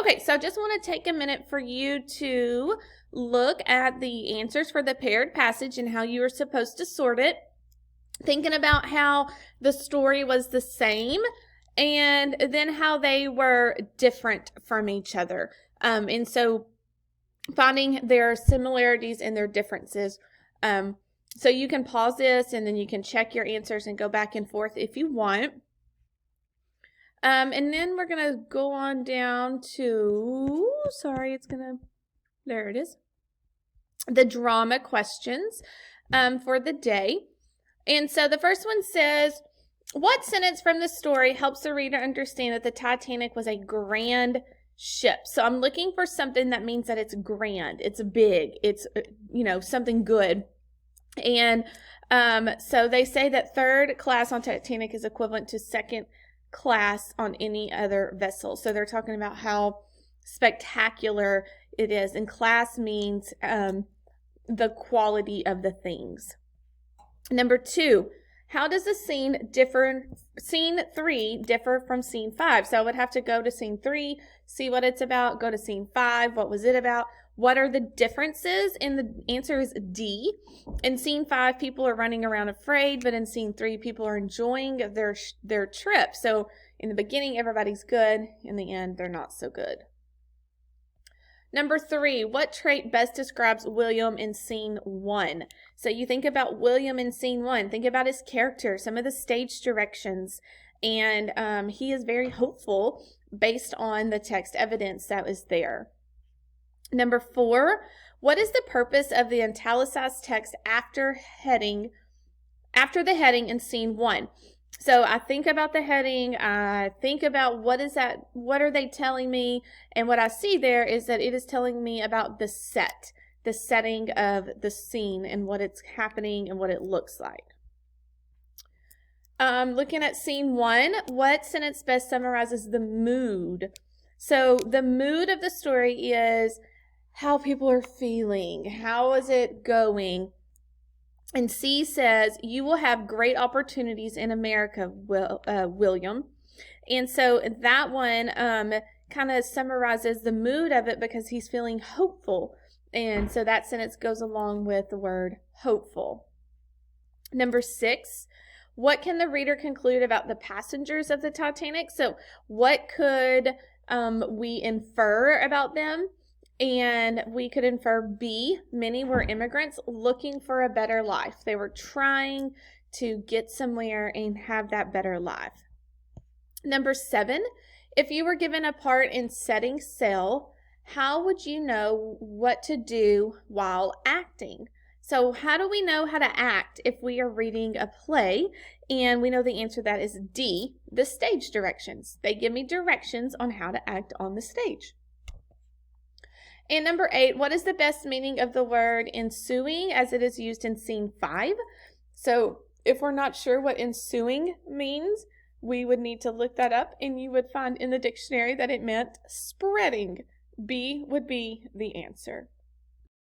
Okay, so I just want to take a minute for you to look at the answers for the paired passage and how you are supposed to sort it. Thinking about how the story was the same and then how they were different from each other. And so finding their similarities and their differences. So you can pause this and then you can check your answers and go back and forth if you want. And then we're going to go on down to, there it is, the drama questions for the day. And so the first one says, what sentence from the story helps the reader understand that the Titanic was a grand ship? So I'm looking for something that means that it's grand, it's big, it's, something good. And so they say that third class on Titanic is equivalent to second class on any other vessel. So they're talking about how spectacular it is. And class means the quality of the things. Number 2, how does the scene 3 differ from scene 5? So I would have to go to scene 3, see what it's about, go to scene 5, what was it about? What are the differences? And the answer is D. In scene 5, people are running around afraid, but in scene 3, people are enjoying their trip. So in the beginning, everybody's good. In the end, they're not so good. Number 3, what trait best describes William in scene 1? So you think about William in scene 1. Think about his character, some of the stage directions, and he is very hopeful based on the text evidence that was there. Number 4, what is the purpose of the italicized text after the heading in scene 1? So I think about the heading, I think about what are they telling me? And what I see there is that it is telling me about the setting of the scene and what it's happening and what it looks like. Looking at scene 1, what sentence best summarizes the mood? So the mood of the story is how people are feeling. How is it going? And C says, you will have great opportunities in America, William. And so that one kind of summarizes the mood of it because he's feeling hopeful. And so that sentence goes along with the word hopeful. Number 6, what can the reader conclude about the passengers of the Titanic? So what could we infer about them? And we could infer B, many were immigrants looking for a better life. They were trying to get somewhere and have that better life. Number 7, if you were given a part in setting sail, how would you know what to do while acting? So how do we know how to act if we are reading a play? And we know the answer to that is D, the stage directions. They give me directions on how to act on the stage. And number 8, what is the best meaning of the word ensuing as it is used in scene 5? So if we're not sure what ensuing means, we would need to look that up, and you would find in the dictionary that it meant spreading. B would be the answer.